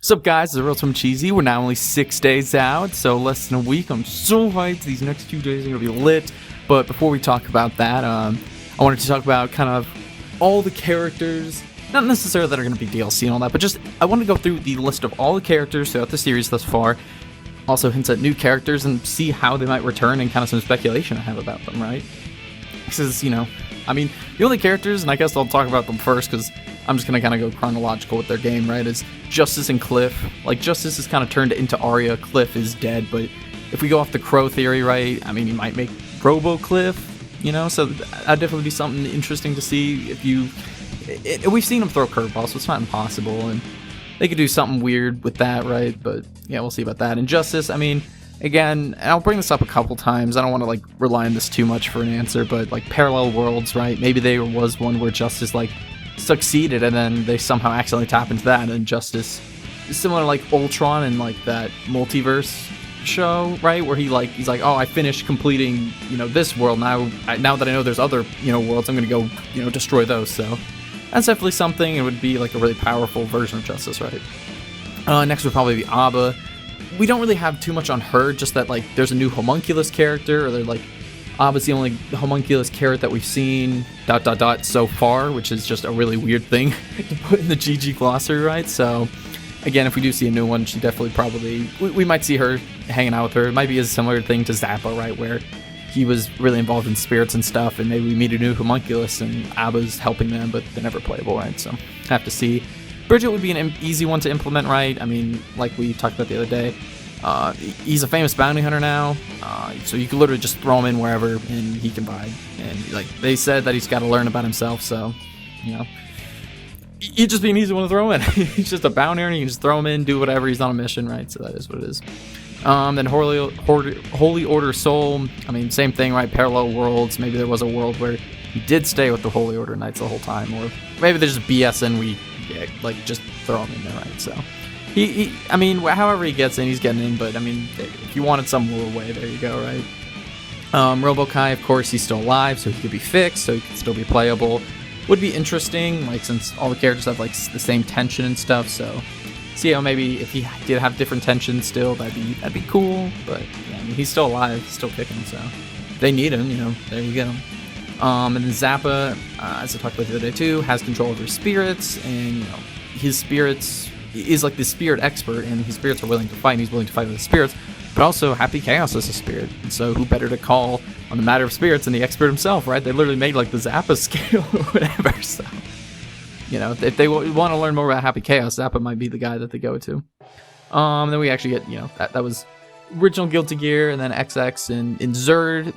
What's up, guys? It's Real Tom Cheesy. We're now only 6 days out, so less than a week. I'm so hyped. These next few days are going to be lit. But before we talk about that, I wanted to talk about kind of all the characters, not necessarily that are going to be DLC and all that, but just I want to go through the list of all the characters throughout the series thus far. Also hints at new characters and see how they might return and kind of some speculation I have about them, right? Because, the only characters, and I guess I'll talk about them first because I'm just going to kind of go chronological with their game, right, is Justice and Cliff. Like, Justice is kind of turned into Arya, Cliff is dead, but if we go off the Crow theory, right, you might make Robo Cliff, so that'd definitely be something interesting to see if you... we've seen them throw curveballs, so it's not impossible, and they could do something weird with that, right, but yeah, we'll see about that. And Justice, again, and I'll bring this up a couple times, I don't want to, rely on this too much for an answer, but, parallel worlds, right, maybe there was one where Justice, succeeded and then they somehow accidentally tap into that, and Justice is similar to Ultron and that multiverse show, right, where he's like, oh, I finished completing this world, now that I know there's other worlds, I'm gonna go destroy those. So that's definitely something. It would be a really powerful version of Justice, right? Next would probably be Abba. We don't really have too much on her, just that there's a new homunculus character, or they're Abba's the only homunculus carrot that we've seen, ... so far, which is just a really weird thing to put in the GG glossary, right? So, again, if we do see a new one, she definitely we might see her hanging out with her. It might be a similar thing to Zappa, right, where he was really involved in spirits and stuff, and maybe we meet a new homunculus, and Abba's helping them, but they're never playable, right? So, have to see. Bridget would be an easy one to implement, right? Like we talked about the other day, he's a famous bounty hunter now, so you can literally just throw him in wherever and he can vibe. And they said that he's got to learn about himself, so he'd just be an easy one to throw in. He's just a bounty hunter, you can just throw him in, do whatever, he's on a mission, right? So that is what it is. Then Holy Order Soul, same thing, right? Parallel worlds. Maybe there was a world where he did stay with the Holy Order Knights the whole time, or maybe they're just BS and we just throw him in there, right? So he however he gets in, he's getting in, but if you wanted some little way, there you go, right? Robo-Kai, of course, he's still alive, so he could be fixed, so he could still be playable. Would be interesting, since all the characters have the same tension and stuff, so see how maybe if he did have different tensions still, that'd be cool. But yeah, he's still alive, still kicking, so they need him, there you go. And then Zappa, as I talked about the other day too, has control of his spirits, and his spirits is the spirit expert, and his spirits are willing to fight, and he's willing to fight with the spirits. But also, Happy Chaos is a spirit, and so who better to call on the matter of spirits than the expert himself, right? They literally made the Zappa scale or whatever, so if they want to learn more about Happy Chaos, Zappa might be the guy that they go to. Then we actually get, that was original Guilty Gear, and then XX and in Zerd.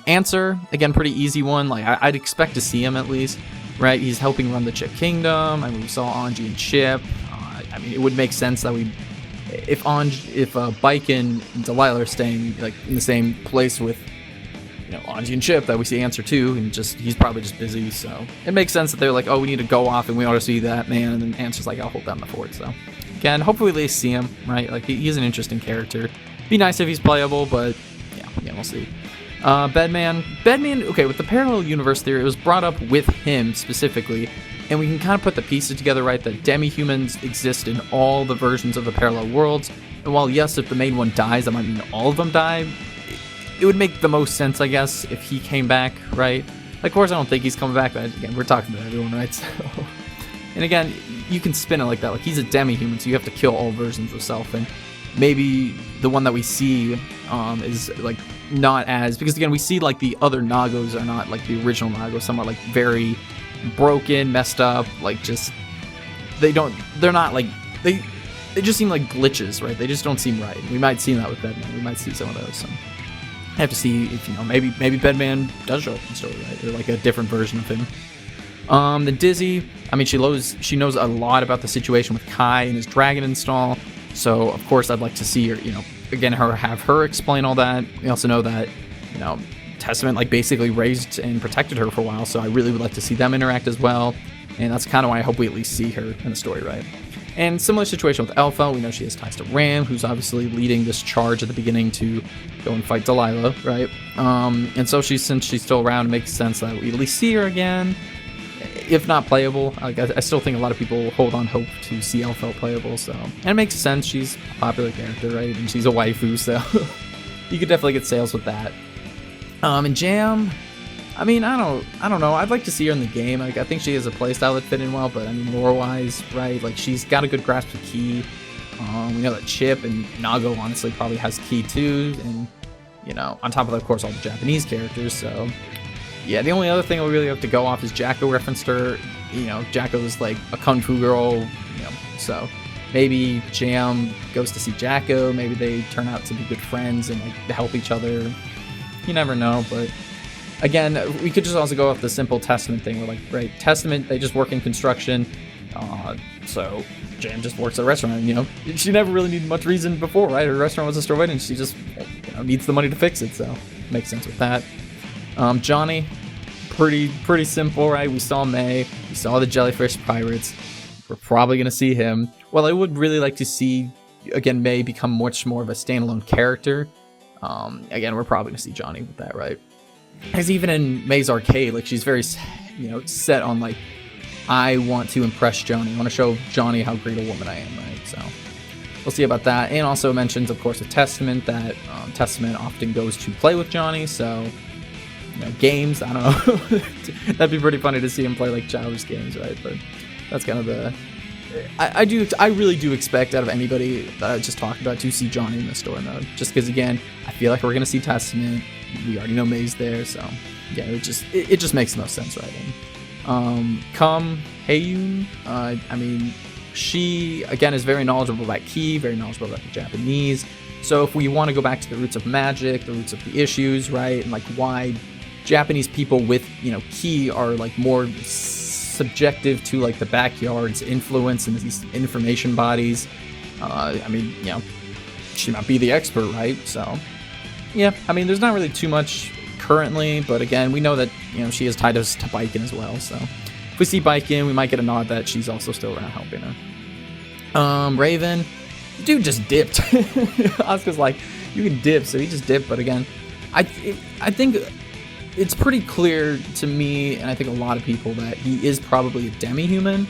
Answer, again, pretty easy one. I'd expect to see him at least, right? He's helping run the Chip Kingdom. We saw Anji and Chip. It would make sense that if Bike and Delilah are staying in the same place with Anji and Chip, that we see Answer too, and he's probably just busy, so it makes sense that they're oh, we need to go off and we ought to see that man, and then Answer's I'll hold down the fort. So again, hopefully they see him, right? He's an interesting character. Be nice if he's playable, but yeah, we'll see. Bedman, okay, with the parallel universe theory, it was brought up with him specifically, and we can kind of put the pieces together, right, that demi-humans exist in all the versions of the parallel worlds, and while yes, if the main one dies, that might mean all of them die, it would make the most sense, I guess, if he came back, right? Of course, I don't think he's coming back, but again, we're talking to everyone, right? So, and again, you can spin it like that, he's a demi-human, so you have to kill all versions of self, and maybe the one that we see is not as, because again, we see the other Nagos are not the original Nagos. Some are very broken, messed up, they just seem like glitches, right? They just don't seem right. We might see that with Bedman. We might see some of those. So I have to see if maybe Bedman does show up in the story, right? Or a different version of him. Then Dizzy, she knows a lot about the situation with Kai and his dragon install. So of course I'd like to see her, again, have her explain all that. We also know that, Testament basically raised and protected her for a while, so I really would like to see them interact as well. And that's kind of why I hope we at least see her in the story, right? And similar situation with Alpha, we know she has ties to Ram, who's obviously leading this charge at the beginning to go and fight Delilah, right? And so since she's still around, it makes sense that we at least see her again. if not playable. I still think a lot of people hold on hope to see Elphelt playable, so, and it makes sense. She's a popular character, right? And she's a waifu, so you could definitely get sales with that. And Jam, I mean, I don't know. I'd like to see her in the game. Like, I think she has a playstyle that fit in well, but I mean, lore-wise, right? Like, she's got a good grasp of ki. We know that Chip and Nago honestly probably has ki too, and you know, on top of that, of course, all the Japanese characters. So yeah, the only other thing we really have to go off is Jacko referenced her. You know, Jacko is like a kung fu girl, you know, so maybe Jam goes to see Jacko. Maybe they turn out to be good friends and like help each other. You never know, but again, we could just also go off the simple Testament thing. We're like, right, Testament, they just work in construction, so Jam just works at a restaurant. You know, she never really needed much reason before, right? Her restaurant was a store and she just, you know, needs the money to fix it, so makes sense with that. Johnny, pretty simple, right? We saw May, we saw the Jellyfish Pirates. We're probably gonna see him. Well, I would really like to see again May become much more of a standalone character. Again, we're probably gonna see Johnny with that, right? Because even in May's arcade, like she's very, you know, set on like, I want to impress Johnny. I want to show Johnny how great a woman I am, right? So we'll see about that. And also mentions, of course, a Testament that Testament often goes to play with Johnny. So, you know, games, I don't know. That'd be pretty funny to see him play like childish games, right? But that's kind of the. I really do expect out of anybody that I just talked about to see Johnny in the story mode. Just because, again, I feel like we're gonna see Testament. We already know May's there, so yeah, it just makes the most sense, right? And, Heiyun, I mean, she again is very knowledgeable about ki, very knowledgeable about the Japanese. So if we want to go back to the roots of magic, the roots of the issues, right, and like why Japanese people with, you know, ki are like more subjective to like the backyard's influence and these information bodies. I mean, you know, she might be the expert, right? So yeah, I mean, there's not really too much currently, but again, we know that, you know, she is tied to Baiken as well, so if we see Baiken, we might get a nod that she's also still around helping her. Raven, dude just dipped. Asuka's like, you can dip, so he just dipped, but again, I think it's pretty clear to me, and I think a lot of people, that he is probably a demi-human,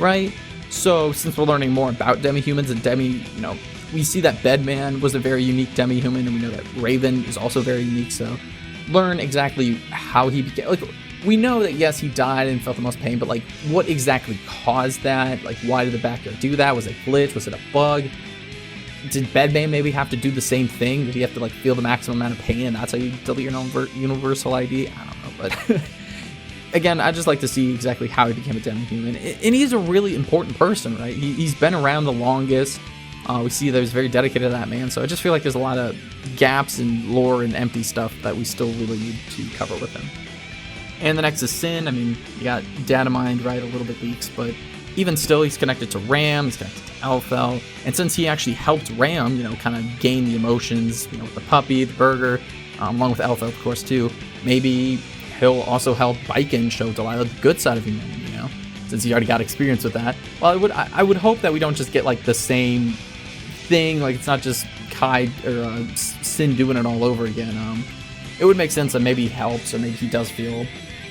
right? So since we're learning more about demi-humans and you know, we see that Bedman was a very unique demi-human, and we know that Raven is also very unique, so learn exactly how he became, like, we know that yes, he died and felt the most pain, but like, what exactly caused that? Like, why did the backyard do that? Was it a glitch? Was it a bug? Did Bedman maybe have to do the same thing? Did he have to like feel the maximum amount of pain, and that's how you delete your universal ID? I don't know, but again, I just like to see exactly how he became a demi-human, and he's a really important person, right? He's been around the longest. We see that he's very dedicated to that man, so I just feel like there's a lot of gaps in lore and empty stuff that we still really need to cover with him. And the next is Sin. I mean, you got Data Mind, right, a little bit leaks, but even still, he's connected to Ram, he's connected to Elphelt, and since he actually helped Ram, you know, kind of gain the emotions, you know, with the puppy, the burger, along with Elphelt, of course, too, maybe he'll also help Baiken show Delilah the good side of humanity, you know, since he already got experience with that. Well, I would hope that we don't just get like the same thing, like it's not just Kai or Sin doing it all over again. It would make sense that maybe he helps, or maybe he does feel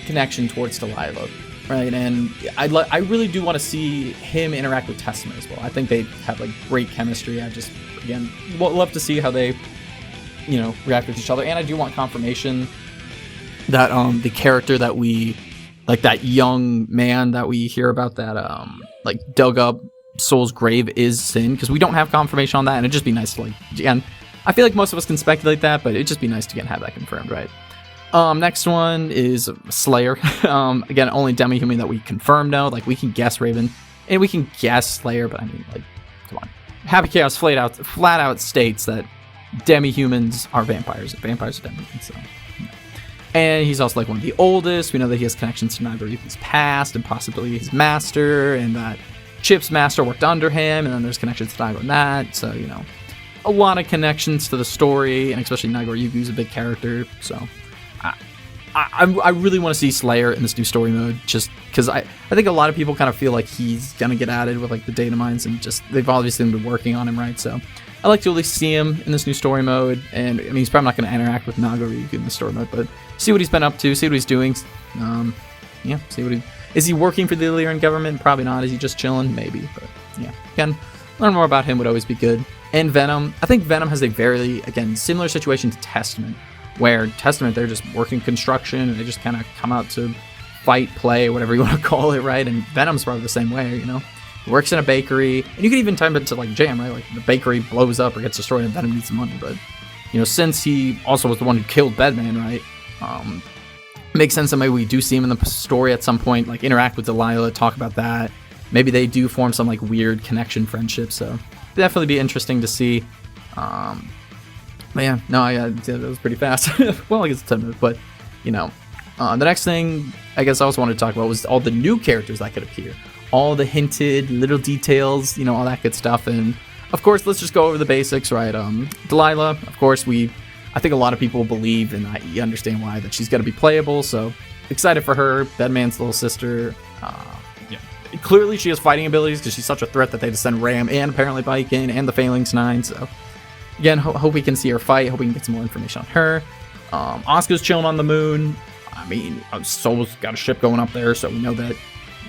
connection towards Delilah, right? And I really do want to see him interact with Testament as well. I think they have like great chemistry. I just, again, love to see how they, you know, react with each other. And I do want confirmation that the character that we, like that young man that we hear about that like dug up Soul's grave is Sin, because we don't have confirmation on that, and it'd just be nice to, like, again, I feel like most of us can speculate that, but it'd just be nice to have that confirmed, right? Next one is Slayer. Again, only demi-human that we confirmed now. Like, we can guess Raven, and we can guess Slayer, but I mean, like, come on. Happy Chaos flat out states that demi-humans are vampires, and vampires are demi-humans, so. And he's also, like, one of the oldest. We know that he has connections to Nagaryuki's past, and possibly his master, and that Chip's master worked under him, and then there's connections to Daigo and that, so, you know, a lot of connections to the story, and especially Nagaryuki's a big character, so I really want to see Slayer in this new story mode, just because I think a lot of people kind of feel like he's gonna get added with like the data mines, and just they've obviously been working on him, right? So I like to at least see him in this new story mode, and I mean, he's probably not going to interact with Nagaryuki in the story mode, but see what he's been up to, see what he's doing, yeah, see Is he working for the Illyrian government? Probably not. Is he just chilling? Maybe. But yeah, again, learn more about him would always be good. And Venom. I think Venom has a very, again, similar situation to Testament, where Testament, they're just working construction and they just kind of come out to fight, play, whatever you want to call it, right? And Venom's probably the same way, you know? He works in a bakery, and you can even time it to like Jam, right? Like the bakery blows up or gets destroyed and Venom needs the money, but you know, since he also was the one who killed Bedman, right? Makes sense that maybe we do see him in the story at some point, like interact with Delilah, talk about that. Maybe they do form some like weird connection friendship, so definitely be interesting to see. But yeah, no, that was pretty fast. Well, I guess it's 10 minutes, but you know, the next thing I guess I also wanted to talk about was all the new characters that could appear, all the hinted little details, you know, all that good stuff. And of course, let's just go over the basics, right? Delilah, of course, I think a lot of people believe, and I understand why, that she's going to be playable. So excited for her, Bedman's little sister. Yeah, clearly she has fighting abilities because she's such a threat that they just send Ram and apparently Bike in and the Phalanx 9. So again, hope we can see her fight. Hope we can get some more information on her. Asuka's chilling on the moon. I mean, Soul's got a ship going up there, so we know that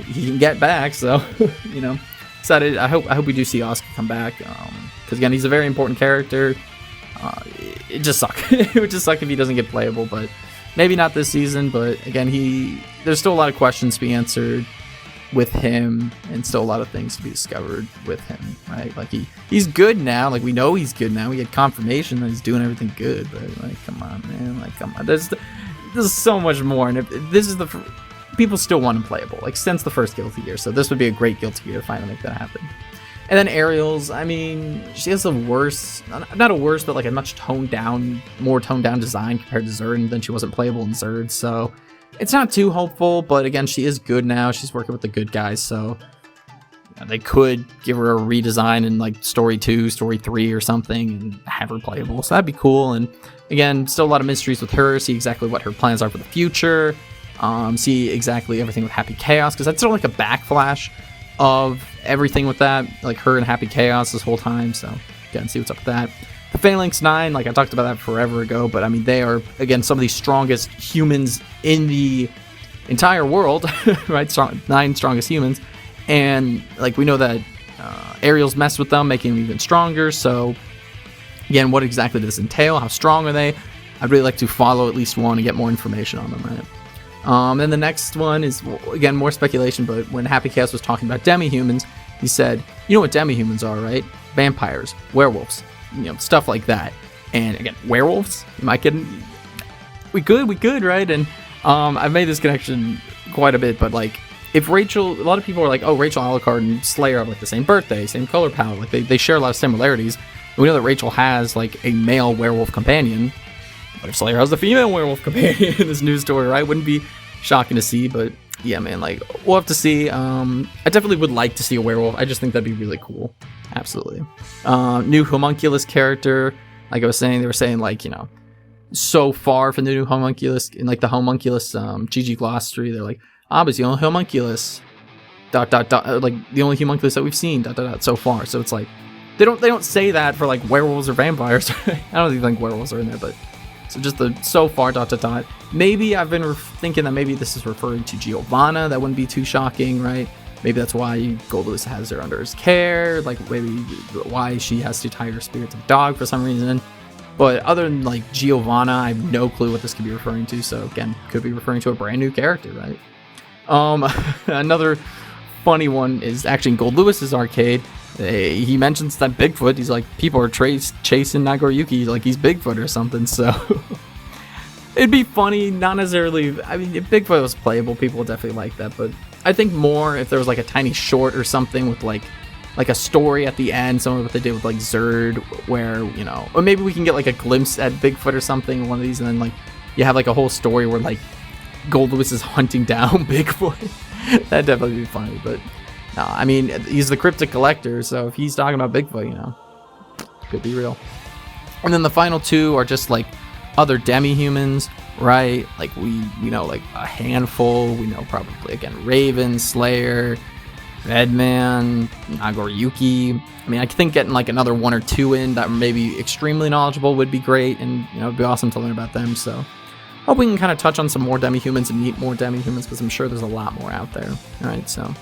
he can get back. So you know, excited. I hope we do see Asuka come back, because again, he's a very important character. It just suck. It would just suck if he doesn't get playable, but maybe not this season. But again, there's still a lot of questions to be answered with him, and still a lot of things to be discovered with him, right? Like he's good now. Like we know he's good now. We had confirmation that he's doing everything good. But like, come on, man. Like, come on. There's so much more, and if this is people still want him playable. Like since the first Guilty Gear, so this would be a great Guilty Gear to finally make that happen. And then Ariel's, I mean, she has a worse, not a worse, but like a much more toned down design compared to Zerd, and then she wasn't playable in Zerd, so it's not too hopeful, but again, she is good now. She's working with the good guys, so you know, they could give her a redesign in like Story 2, Story 3 or something, and have her playable, so that'd be cool. And again, still a lot of mysteries with her, see exactly what her plans are for the future, see exactly everything with Happy Chaos, because that's sort of like a backflash of everything with that, like her and Happy Chaos this whole time. So again, see what's up with that. The Phalanx 9, like I talked about that forever ago, but I mean, they are again some of the strongest humans in the entire world, right? 9 strongest humans, and like we know that Ariel's messed with them, making them even stronger. So again, what exactly does this entail? How strong are they? I'd really like to follow at least one and get more information on them, right? And the next one is, again, more speculation, but when Happy Chaos was talking about demi-humans, he said, you know what demi-humans are, right? Vampires, werewolves, you know, stuff like that. And again, werewolves? Am I kidding? We could, right? And I've made this connection quite a bit, but like, if Rachel, a lot of people are like, oh, Rachel Alucard and Slayer have like the same birthday, same color palette, like they share a lot of similarities. And we know that Rachel has like a male werewolf companion. But if Slayer has the female werewolf companion in this news story, right? Wouldn't be shocking to see, but yeah, man, like, we'll have to see. I definitely would like to see a werewolf. I just think that'd be really cool. Absolutely. New homunculus character. Like I was saying, they were saying, like, you know, so far from the new homunculus, in like the homunculus GG glossary, they're like, but it's the only homunculus, ... like the only homunculus that we've seen, ... so far. So it's like, they don't say that for like werewolves or vampires. I don't even think werewolves are in there, but so just the so far ... Maybe I've been thinking that maybe this is referring to Giovanna. That wouldn't be too shocking, right? Maybe that's why Goldlewis has her under his care. Like maybe why she has to tie her spirit to the dog for some reason. But other than like Giovanna, I have no clue what this could be referring to. So again, could be referring to a brand new character, right? Another funny one is actually in Goldlewis's arcade. He mentions that Bigfoot. He's like, people are chasing Nagoriyuki like he's Bigfoot or something. So it'd be funny, not necessarily. I mean, if Bigfoot was playable, people would definitely like that. But I think more if there was like a tiny short or something with like a story at the end, some of what they did with like Zerd, where, you know, or maybe we can get like a glimpse at Bigfoot or something, one of these, and then like you have like a whole story where like Goldlewis is hunting down Bigfoot. That'd definitely be funny, but no, I mean, he's the cryptic collector, so if he's talking about Bigfoot, you know, could be real. And then the final two are just like other demi-humans, right? Like we know like a handful. We know probably again Raven, Slayer, Redman, Nagoriyuki. I mean, I think getting like another one or two in that may be extremely knowledgeable would be great, and you know, it'd be awesome to learn about them. So hope we can kind of touch on some more demi-humans and meet more demi-humans, because I'm sure there's a lot more out there. All right, so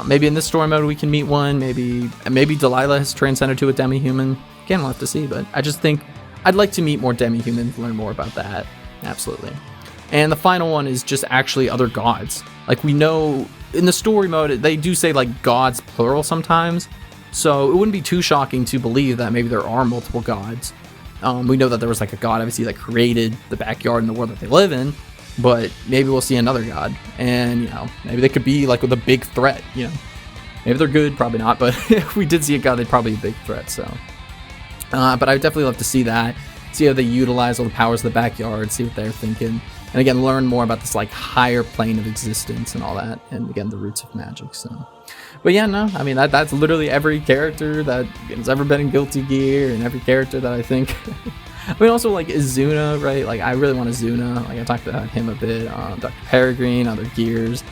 maybe in this story mode we can meet one. Maybe Delilah has transcended to a demi-human. Again, we'll have to see, but I just think I'd like to meet more demi-humans, learn more about that. Absolutely. And the final one is just actually other gods. Like, we know in the story mode, they do say like gods plural sometimes. So it wouldn't be too shocking to believe that maybe there are multiple gods. We know that there was like a god, obviously, that created the backyard and the world that they live in. But maybe we'll see another god. And, you know, maybe they could be like with a big threat, you know. Maybe they're good, probably not. But if we did see a god, they'd probably be a big threat, so. But I would definitely love to see that. See how they utilize all the powers of the backyard, see what they're thinking. And again, learn more about this like higher plane of existence and all that. And again, the roots of magic, so. But yeah, no, I mean, that's literally every character that has ever been in Guilty Gear, and every character that I think. I mean, also like Izuna, right? Like, I really want Izuna. Like, I talked about him a bit. Dr. Peregrine, other Gears.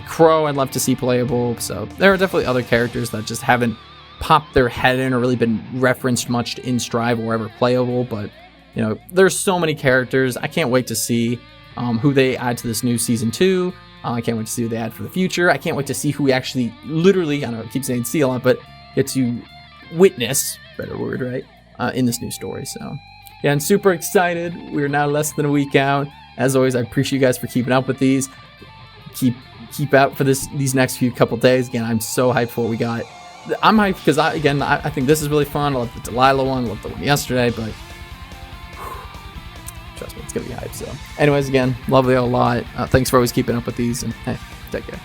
Crow, I'd love to see playable. So there are definitely other characters that just haven't popped their head in or really been referenced much in Strive or ever playable. But, you know, there's so many characters. I can't wait to see who they add to this new Season 2. I can't wait to see who they add for the future. I can't wait to see who we actually literally, I know I keep saying see a lot, but get to witness, better word, right, in this new story. So yeah, I'm super excited. We're now less than a week out. As always, I appreciate you guys for keeping up with these. Keep out for these next couple days. Again, I'm so hyped for what we got. I'm hyped because I think this is really fun. I love the Delilah one. I love the one yesterday, but trust me, it's gonna be hype. So anyways, again, love you a lot. Thanks for always keeping up with these, and hey, take care.